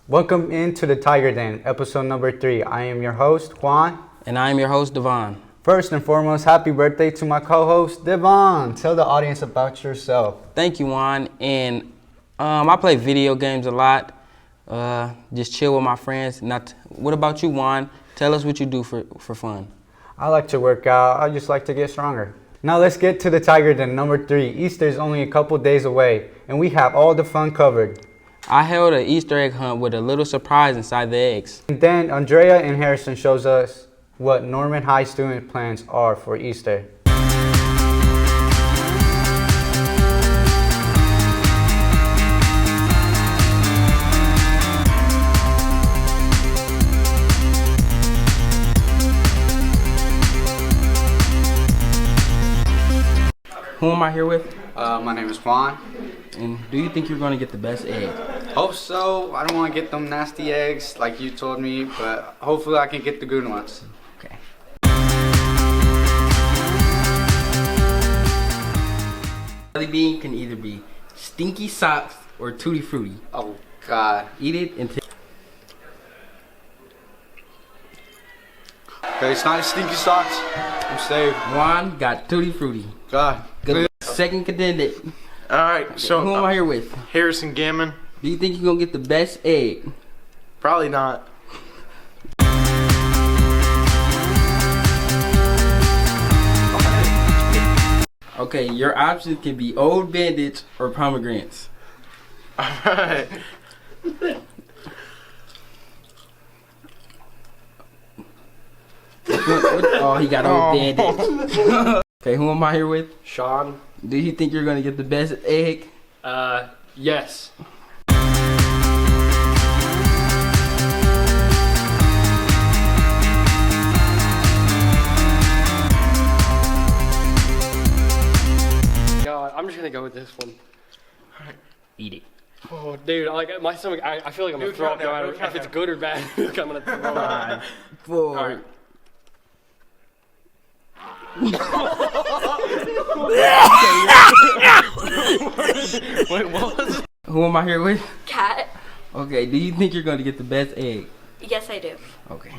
Welcome into the Tiger Den, episode number 3. I am your host, Juan. And I am your host, Davon. First and foremost, happy birthday to my co-host, Davon. Tell the audience about yourself. Thank you, Juan. And I play video games a lot. Just chill with my friends. What about you, Juan? Tell us what you do for fun. I like to work out. I just like to get stronger. Now let's get to the Tiger Den, number 3. Easter is only a couple days away, and we have all the fun covered. I held an Easter egg hunt with a little surprise inside the eggs. And then Andrea and Harrison shows us what Norman High student plans are for Easter. Who am I here with? My name is Juan. And do you think you're going to get the best egg? Hope so. I don't want to get them nasty eggs like you told me, but hopefully I can get the good ones. Okay. Jelly bean can either be stinky socks or tutti frutti. Oh, God. Eat it until... Okay, it's not stinky socks. I'm safe. Juan got tutti frutti. God. Good. Second contender. Alright, so who am I here with? Harrison Gammon. Do you think you're going to get the best egg? Probably not. Okay, your options can be Old Bandits or pomegranates. Alright. Oh, he got Old Bandits. Okay, who am I here with? Sean? Do you think you're going to get the best egg? Yes. God, I'm just gonna go with this one. Eat it. Oh, dude, my stomach. I feel like I'm gonna throw up. No matter if it's good or bad. I'm gonna throw up. 5, 4. All right. Wait, what was it? Who am I here with? Cat? Okay, do you think you're going to get the best egg? Yes, I do. Okay.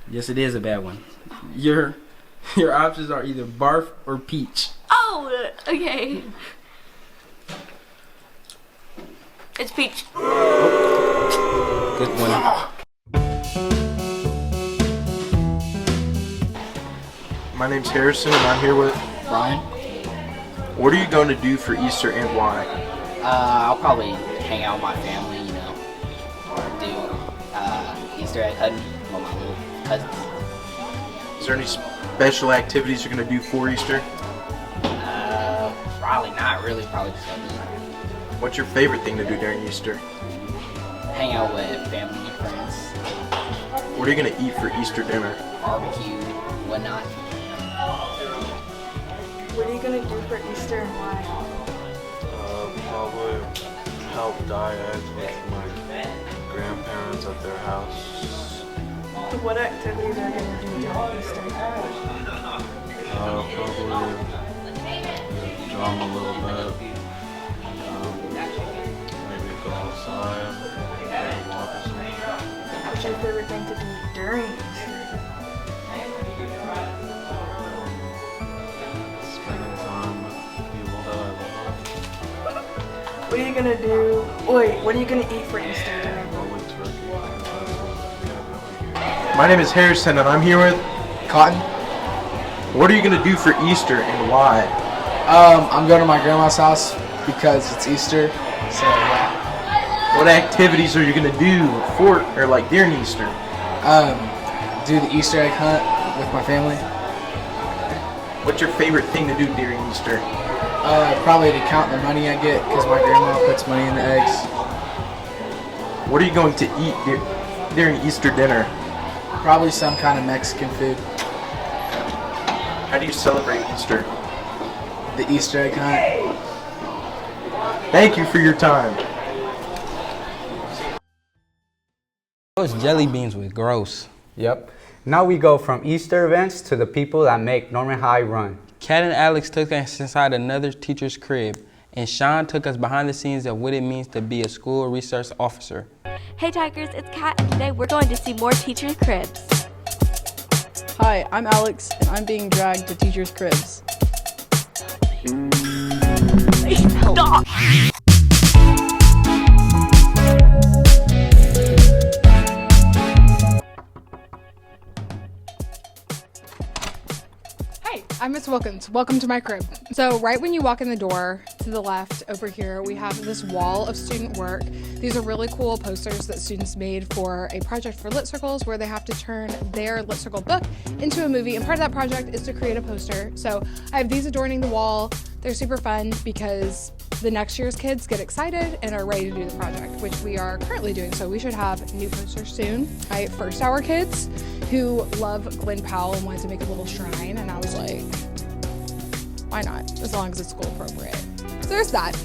Yes, it is a bad one. Your options are either barf or peach. Oh, okay. It's peach. Good one. My name's Harrison and I'm here with Brian? What are you going to do for Easter and why? I'll probably hang out with my family, do Easter egg hunting with my little cousins. Is there any special activities you're going to do for Easter? Probably not really, probably just gonna What's your favorite thing to do during Easter? hang out with family and friends, What are you going to eat for Easter dinner? barbecue, whatnot. What are you gonna do for Easter and why? Probably help dye eggs with my grandparents at their house. What activities are you gonna do during Easter? Probably drum a little bit. Maybe go outside, take a walk or something. What's your favorite thing to do during Easter? Spending time with people that I love. What are you gonna do? Wait, what are you gonna eat for Easter dinner? Probably turkey. My name is Harrison and I'm here with Cotton? What are you going to do for Easter and why? I'm going to my grandma's house because it's Easter, so yeah. What activities are you going to do for, or like during Easter? Do the Easter egg hunt with my family. What's your favorite thing to do during Easter? Probably to count the money I get because my grandma puts money in the eggs. What are you going to eat during Easter dinner? Probably some kind of Mexican food. How do you celebrate Easter? The Easter egg hunt. Thank you for your time. Those jelly beans were gross. Yep. Now we go from Easter events to the people that make Norman High run. Kat and Alex took us inside another teacher's crib, and Sean took us behind the scenes of what it means to be a school resource officer. Hey Tigers, it's Kat, and today we're going to see more teacher cribs. Hi, I'm Alex, and I'm being dragged to teachers' cribs. Stop! Hey, I'm Miss Wilkins. Welcome to my crib. So right when you walk in the door, to the left over here, we have this wall of student work. These are really cool posters that students made for a project for Lit Circles where they have to turn their Lit Circle book into a movie, and part of that project is to create a poster. So I have these adorning the wall. They're super fun because the next year's kids get excited and are ready to do the project, which we are currently doing. So we should have new posters soon. My first hour kids who love Glen Powell and wanted to make a little shrine, and I was like, why not, as long as it's school appropriate. So there's that.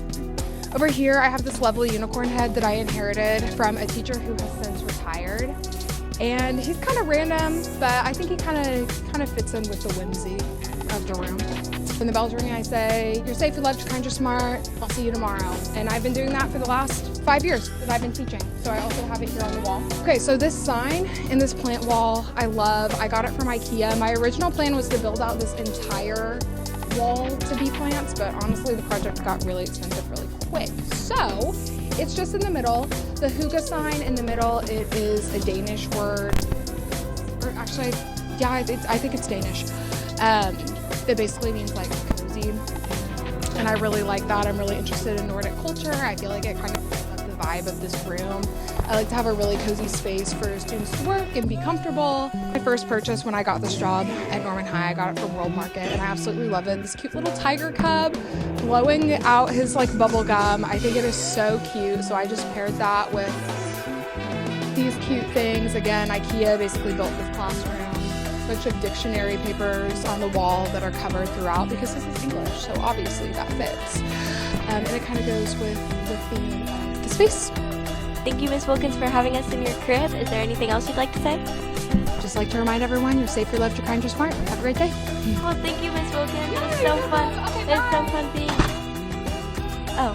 Over here I have this lovely unicorn head that I inherited from a teacher who has since retired, and he's kind of random, but I think he kind of fits in with the whimsy of the room. When the bells ring, I say, "You're safe, you're loved, you're kind, you're smart, I'll see you tomorrow." And I've been doing that for the last 5 years that I've been teaching. So I also have it here on the wall. Okay, so this sign in this plant wall, I love. I got it from IKEA. My original plan was to build out this entire wall to be plants, but honestly, the project got really expensive really quick. So it's just in the middle. The hygge sign in the middle, it is a Danish word, or actually, yeah, I think it's Danish. It basically means like cozy, and I really like that. I'm really interested in Nordic culture. I feel like it kind of fits up the vibe of this room. I like to have a really cozy space for students to work and be comfortable. My first purchase when I got this job at Norman High, I got it from World Market, and I absolutely love it. This cute little tiger cub blowing out his like bubble gum. I think it is so cute, so I just paired that with these cute things. Again, IKEA basically built this classroom. Bunch of dictionary papers on the wall that are covered throughout because this is English, so obviously that fits. And it kind of goes with the theme of the space. Thank you, Miss Wilkins, for having us in your crib. Is there anything else you'd like to say? Just like to remind everyone, you're safe, you're loved, you're kind, you're smart. Have a great day. Oh, thank you, Miss Wilkins. It was so fun. It was so fun being. Oh.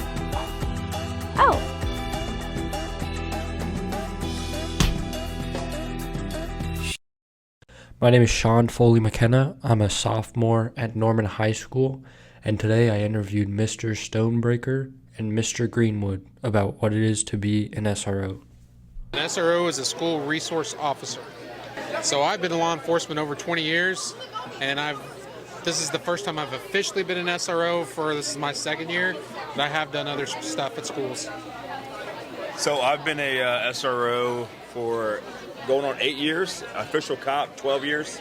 My name is Sean Foley McKenna. I'm a sophomore at Norman High School, and today I interviewed Mr. Stonebreaker and Mr. Greenwood about what it is to be an SRO. An SRO is a school resource officer. So I've been in law enforcement over 20 years, and this is the first time I've officially been an SRO this is my second year, but I have done other stuff at schools. So I've been a SRO for going on 8 years, official cop 12 years.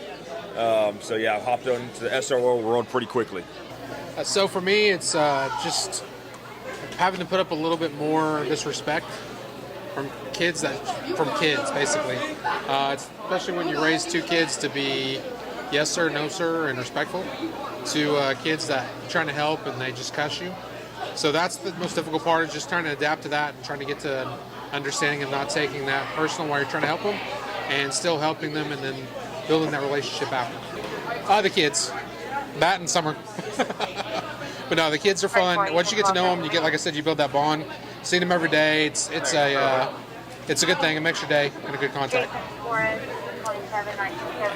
So yeah, I hopped into the SRO world pretty quickly. So for me, it's just having to put up a little bit more disrespect from kids, basically. Especially when you raise two kids to be yes sir, no sir, and respectful to kids that are trying to help and they just cuss you. So that's the most difficult part, is just trying to adapt to that and trying to get to understanding and not taking that personal while you're trying to help them, and still helping them and then building that relationship after. The kids, that and summer. But no, the kids are fun. Once you get to know them, you get, like I said, you build that bond. Seeing them every day, it's a good thing. It makes your day and a good contact.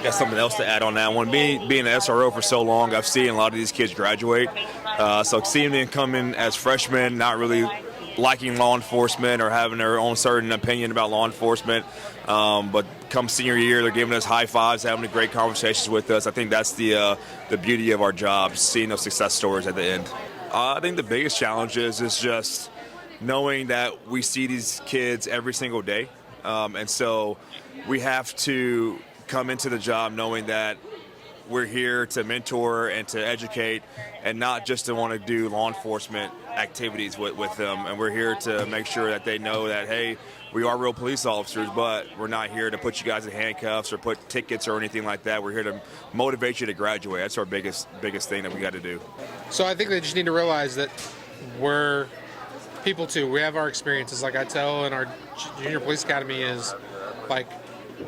Got something else to add on that one. Being an SRO for so long, I've seen a lot of these kids graduate. So seeing them come in as freshmen, not really liking law enforcement or having their own certain opinion about law enforcement, but come senior year, they're giving us high fives, having great conversations with us. I think that's the beauty of our job, seeing those success stories at the end. I think the biggest challenge is just knowing that we see these kids every single day, and so we have to come into the job knowing that we're here to mentor and to educate, and not just to want to do law enforcement activities with them. And we're here to make sure that they know that, hey, we are real police officers, but we're not here to put you guys in handcuffs or put tickets or anything like that. We're here to motivate you to graduate. That's our biggest thing that we got to do. So I think they just need to realize that we're people too. We have our experiences. Like I tell in our junior police academy is like,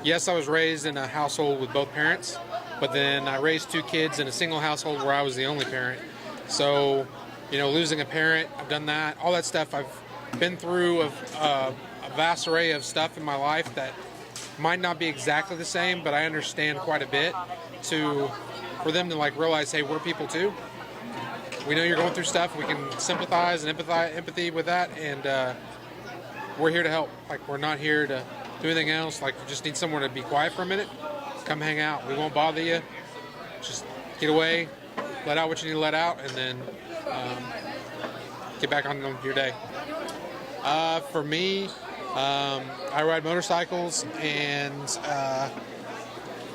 yes, I was raised in a household with both parents, but then I raised 2 kids in a single household where I was the only parent. So, losing a parent, I've done that. All that stuff, I've been through a vast array of stuff in my life that might not be exactly the same, but I understand quite a bit for them to realize, hey, we're people too. We know you're going through stuff. We can sympathize and empathy with that, and we're here to help. We're not here to do anything else. You just need somewhere to be quiet for a minute. Come hang out. We won't bother you. Just get away, let out what you need to let out, and then get back on your day. For me, I ride motorcycles, and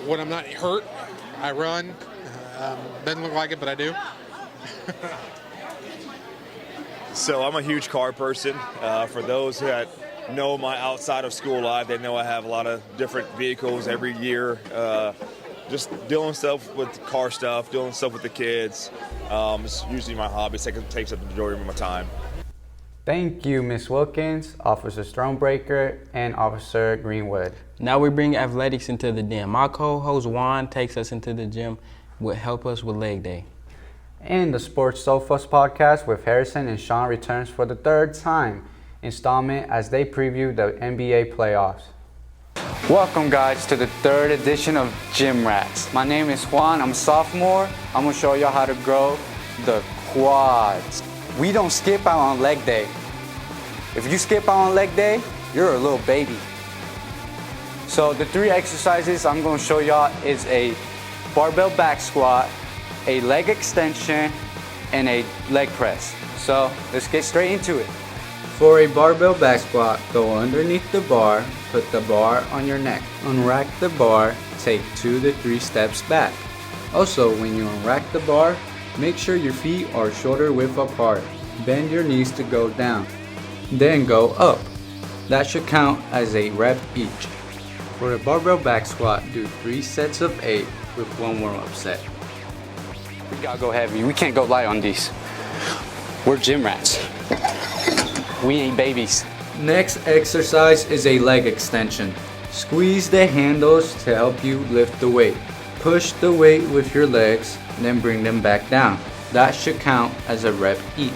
when I'm not hurt, I run. Doesn't look like it, but I do. So I'm a huge car person. For those that know my outside of school life, they know I have a lot of different vehicles every year. Just doing stuff with car stuff, doing stuff with the kids. It's usually my hobby. It takes up the majority of my time. Thank you, Ms. Wilkins, Officer Stonebreaker, and Officer Greenwood. Now we bring athletics into the gym. My co-host Juan takes us into the gym, will help us with leg day. And the Sports Sofas podcast with Harrison and Sean returns for the 3rd time installment as they preview the NBA playoffs. Welcome guys to the 3rd edition of Gym Rats. My name is Juan, I'm a sophomore. I'm gonna show y'all how to grow the quads. We don't skip out on leg day. If you skip out on leg day, you're a little baby. So the 3 exercises I'm gonna show y'all is a barbell back squat, a leg extension, and a leg press. So let's get straight into it. For a barbell back squat, go underneath the bar, put the bar on your neck. Unrack the bar, take 2 to 3 steps back. Also, when you unrack the bar, make sure your feet are shoulder width apart. Bend your knees to go down. Then go up. That should count as a rep each. For a barbell back squat, do 3 sets of 8 with 1 warm-up set. We gotta go heavy. We can't go light on these. We're gym rats. We ain't babies. Next exercise is a leg extension. Squeeze the handles to help you lift the weight. Push the weight with your legs, then bring them back down. That should count as a rep each.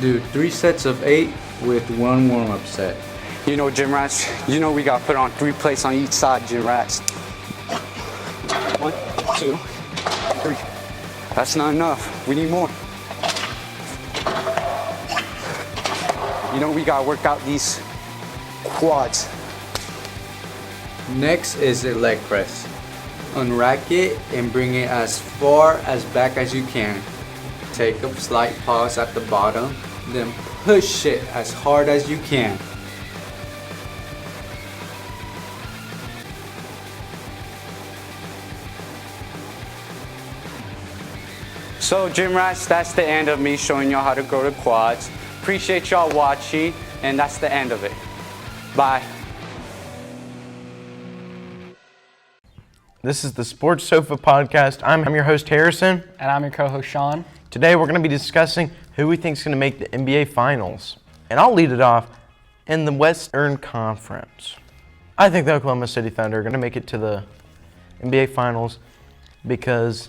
Do 3 sets of 8 with 1 warm-up set. Gym rats, we gotta put on 3 plates on each side, gym rats. 1, 2, 3. That's not enough. We need more. We gotta work out these quads. Next is a leg press. Unrack it and bring it as far as back as you can. Take a slight pause at the bottom, then push it as hard as you can. So gym rats, that's the end of me showing y'all how to grow the quads. Appreciate y'all watching, and that's the end of it. Bye. This is the Sports Sofa podcast. I'm your host, Harrison. And I'm your co-host, Sean. Today we're going to be discussing who we think is going to make the NBA Finals. And I'll lead it off in the Western Conference. I think the Oklahoma City Thunder are going to make it to the NBA Finals because,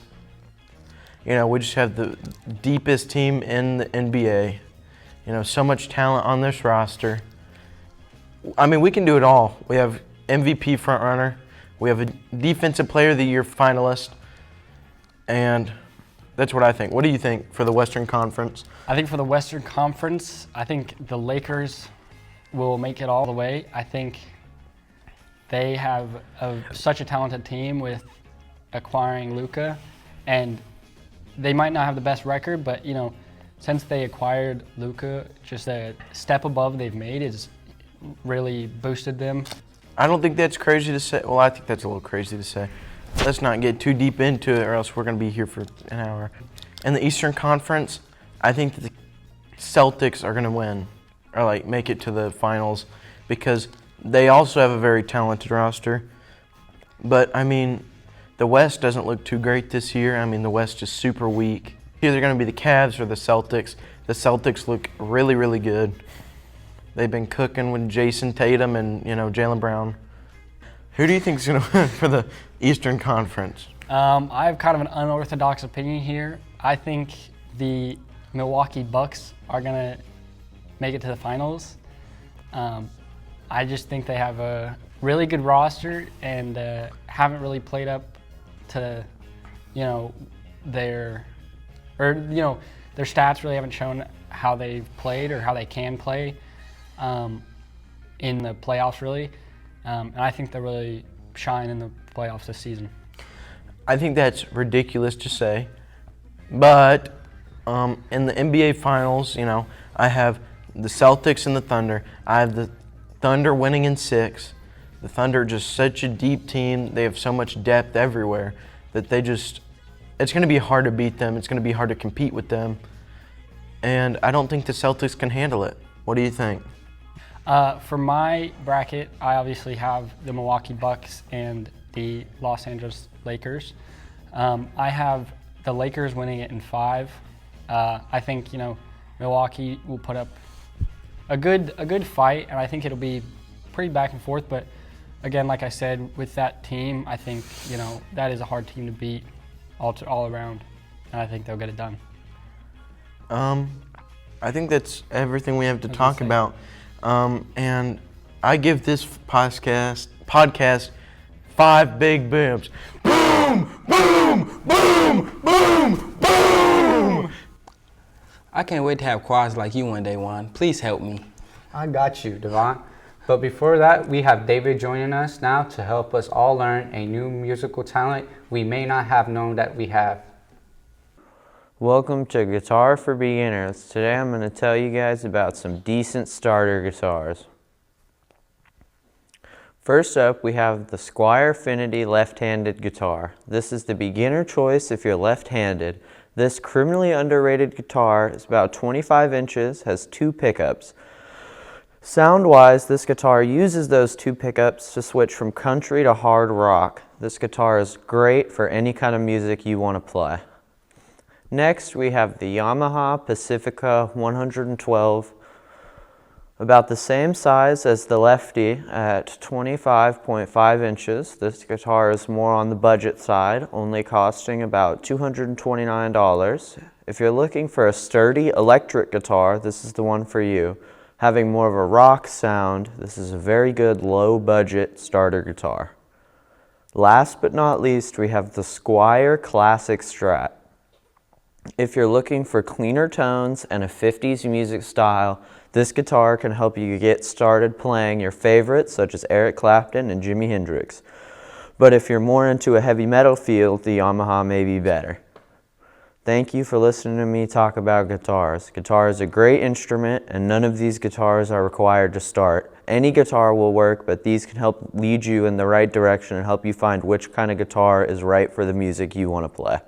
we just have the deepest team in the NBA. So much talent on this roster. I mean, we can do it all. We have MVP frontrunner. We have a Defensive Player of the Year finalist. And that's what I think. What do you think for the Western Conference? I think for the Western Conference, I think the Lakers will make it all the way. I think they have such a talented team with acquiring Luka. And they might not have the best record, but, since they acquired Luka, just a step above they've made has really boosted them. I don't think that's crazy to say. Well, I think that's a little crazy to say. Let's not get too deep into it or else we're going to be here for an hour. In the Eastern Conference, I think that the Celtics are going to win or make it to the finals because they also have a very talented roster. But, the West doesn't look too great this year. The West is super weak. Either going to be the Cavs or the Celtics. The Celtics look really, really good. They've been cooking with Jason Tatum and, Jaylen Brown. Who do you think is going to win for the Eastern Conference? I have kind of an unorthodox opinion here. I think the Milwaukee Bucks are going to make it to the finals. I just think they have a really good roster and haven't really played up to, their stats really haven't shown how they've played or how they can play in the playoffs, really. And I think they'll really shine in the playoffs this season. I think that's ridiculous to say, but in the NBA Finals, I have the Celtics and the Thunder. I have the Thunder winning in 6. The Thunder are just such a deep team. They have so much depth everywhere that it's going to be hard to beat them. It's going to be hard to compete with them. And I don't think the Celtics can handle it. What do you think? For my bracket, I obviously have the Milwaukee Bucks and the Los Angeles Lakers. I have the Lakers winning it in 5. I think Milwaukee will put up a good fight, and I think it'll be pretty back and forth. But again, like I said, with that team, I think that is a hard team to beat all around, and I think they'll get it done. I think that's everything we have to talk about. And I give this podcast 5 big booms. Boom, boom, boom, boom, boom. I can't wait to have quads like you one day, Juan. Please help me. I got you, Davon. But before that, we have David joining us now to help us all learn a new musical talent we may not have known that we have. Welcome to Guitar for Beginners. Today I'm going to tell you guys about some decent starter guitars. First up, we have the Squier Affinity left-handed guitar. This is the beginner choice if you're left-handed. This criminally underrated guitar is about 25 inches, has 2 pickups. Sound-wise, this guitar uses those 2 pickups to switch from country to hard rock. This guitar is great for any kind of music you want to play. Next, we have the Yamaha Pacifica 112, about the same size as the Lefty at 25.5 inches. This guitar is more on the budget side, only costing about $229. If you're looking for a sturdy electric guitar, this is the one for you. Having more of a rock sound, this is a very good low-budget starter guitar. Last but not least, we have the Squier Classic Strat. If you're looking for cleaner tones and a 50s music style, this guitar can help you get started playing your favorites such as Eric Clapton and Jimi Hendrix. But if you're more into a heavy metal feel, the Yamaha may be better. Thank you for listening to me talk about guitars. Guitar is a great instrument, and none of these guitars are required to start. Any guitar will work, but these can help lead you in the right direction and help you find which kind of guitar is right for the music you want to play.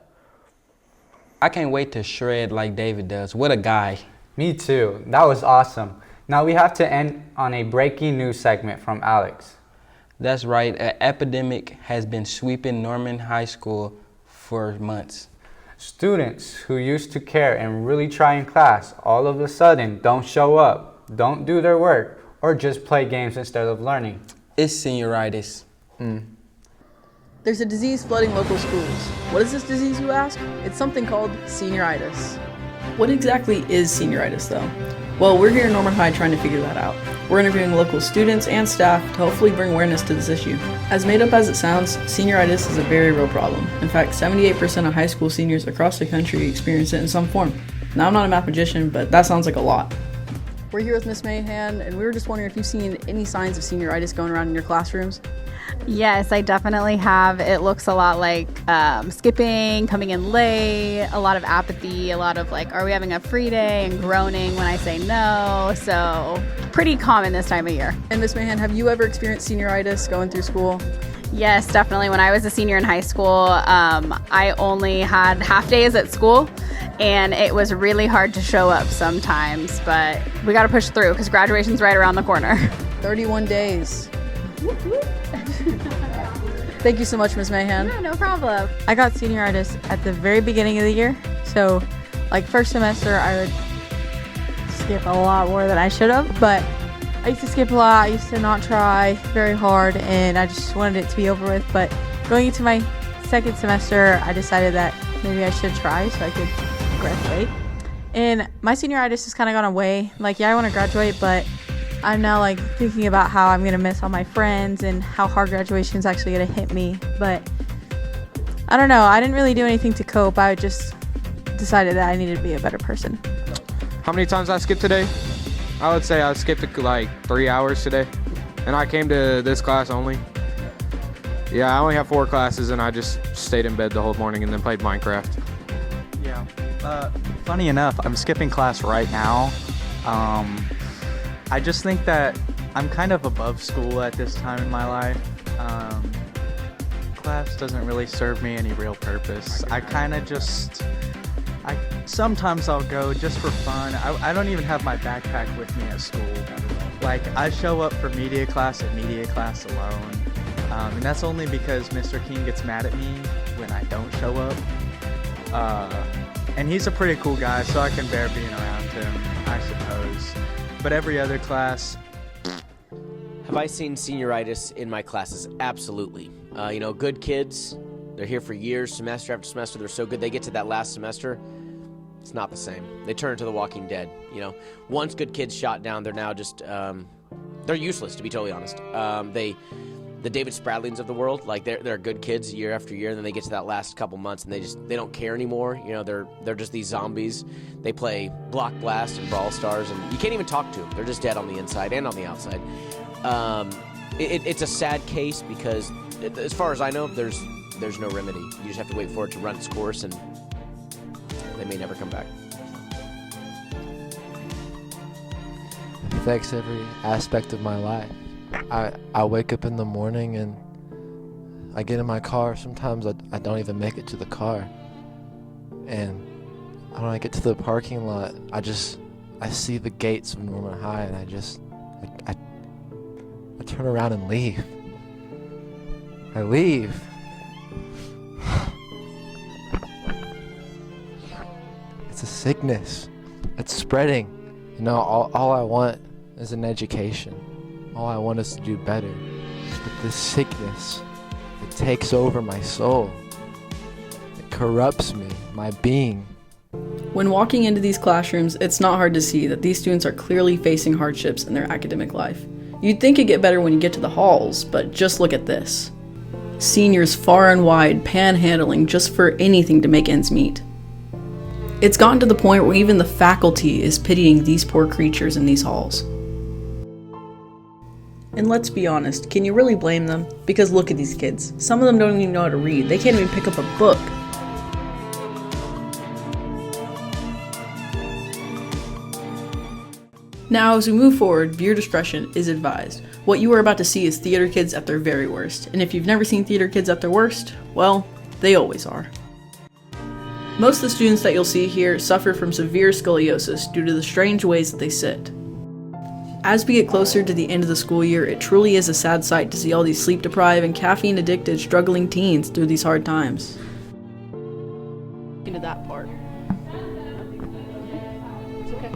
I can't wait to shred like David does. What a guy. Me too. That was awesome. Now we have to end on a breaking news segment from Alex. That's right. An epidemic has been sweeping Norman High School for months. Students who used to care and really try in class all of a sudden don't show up, don't do their work, or just play games instead of learning. It's senioritis. There's a disease flooding local schools. What is this disease, you ask? It's something called senioritis. What exactly is senioritis, though? Well, we're here in Norman High trying to figure that out. We're interviewing local students and staff to hopefully bring awareness to this issue. As made up as it sounds, senioritis is a very real problem. In fact, 78% of high school seniors across the country experience it in some form. Now, I'm not a math magician, but that sounds like a lot. We're here with Miss Mahan, and we were just wondering if you've seen any signs of senioritis going around in your classrooms. Yes, I definitely have. It looks a lot like skipping, coming in late, a lot of apathy, a lot of like, are we having a free day, and groaning when I say no. So pretty common this time of year. And Miss Mahan, have you ever experienced senioritis going through school? Yes, definitely. When I was a senior in high school, I only had half days at school, and it was really hard to show up sometimes, but we got to push through because graduation's right around the corner. 31 days. Thank you so much, Ms. Mahan. Yeah, no problem. I got senioritis at the very beginning of the year. So, like first semester, I would skip a lot more than I should have. But I used to skip a lot. I used to not try very hard, and I just wanted it to be over with. But going into my second semester, I decided that maybe I should try so I could graduate. And my senioritis has kind of gone away. Like, yeah, I want to graduate, but I'm now like thinking about how I'm going to miss all my friends and how hard graduation is actually going to hit me. But I don't know. I didn't really do anything to cope. I just decided that I needed to be a better person. How many times I skipped today? I would say I skipped like 3 hours today. And I came to this class only. Yeah, I only have 4 classes and I just stayed in bed the whole morning and then played Minecraft. Yeah. Funny enough, I'm skipping class right now. I just think that I'm kind of above school at this time in my life. Class doesn't really serve me any real purpose. Sometimes I'll go just for fun. I don't even have my backpack with me at school. Like, I show up for media class at media class alone. And that's only because Mr. King gets mad at me when I don't show up. And he's a pretty cool guy, so I can bear being around him, I suppose. But every other class... Have I seen senioritis in my classes? Absolutely. Good kids, they're here for years, semester after semester. They're so good. They get to that last semester, it's not the same. They turn into the Walking Dead. Once good kids shot down, they're now just, they're useless, to be totally honest. The David Spradlings of the world, like they're good kids year after year, and then they get to that last couple months and they don't care anymore. They're just these zombies. They play Block Blast and Brawl Stars, and you can't even talk to them. They're just dead on the inside and on the outside. It's a sad case because, as far as I know, there's no remedy. You just have to wait for it to run its course, and they may never come back. It affects every aspect of my life. I wake up in the morning and I get in my car. Sometimes I don't even make it to the car. And when I get to the parking lot, I see the gates of Norman High, and I turn around and leave. I leave. It's a sickness. It's spreading. All I want is an education. All I want is to do better. But this sickness, it takes over my soul. It corrupts me, my being. When walking into these classrooms, it's not hard to see that these students are clearly facing hardships in their academic life. You'd think it'd get better when you get to the halls, but just look at this. Seniors far and wide panhandling just for anything to make ends meet. It's gotten to the point where even the faculty is pitying these poor creatures in these halls. And let's be honest, can you really blame them? Because look at these kids. Some of them don't even know how to read. They can't even pick up a book. Now, as we move forward, viewer discretion is advised. What you are about to see is theater kids at their very worst. And if you've never seen theater kids at their worst, well, they always are. Most of the students that you'll see here suffer from severe scoliosis due to the strange ways that they sit. As we get closer to the end of the school year, it truly is a sad sight to see all these sleep-deprived and caffeine-addicted struggling teens through these hard times. Into that part. It's okay.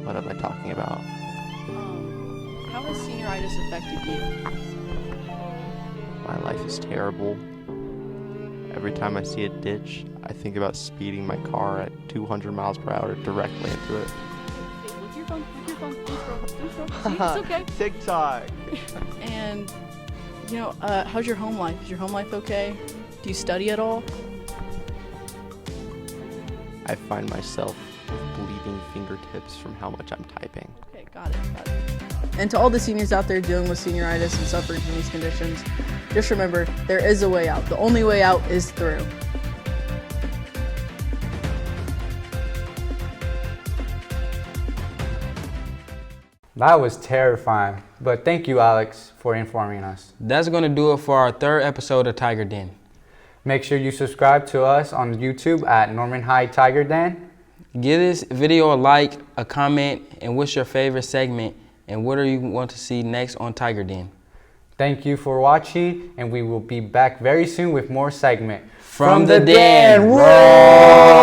What am I talking about? How has senioritis affected you? My life is terrible. Every time I see a ditch, I think about speeding my car at 200 miles per hour directly into it. Look your phone. See, it's okay. TikTok. And, how's your home life? Is your home life okay? Do you study at all? I find myself with bleeding fingertips from how much I'm typing. Okay, got it. And to all the seniors out there dealing with senioritis and suffering from these conditions, just remember, there is a way out. The only way out is through. That was terrifying, but thank you, Alex, for informing us. That's going to do it for our 3rd episode of Tiger Den. Make sure you subscribe to us on YouTube at Norman High Tiger Den. Give this video a like, a comment, and what's your favorite segment, and what do you want to see next on Tiger Den. Thank you for watching, and we will be back very soon with more segment. From the Den, roar!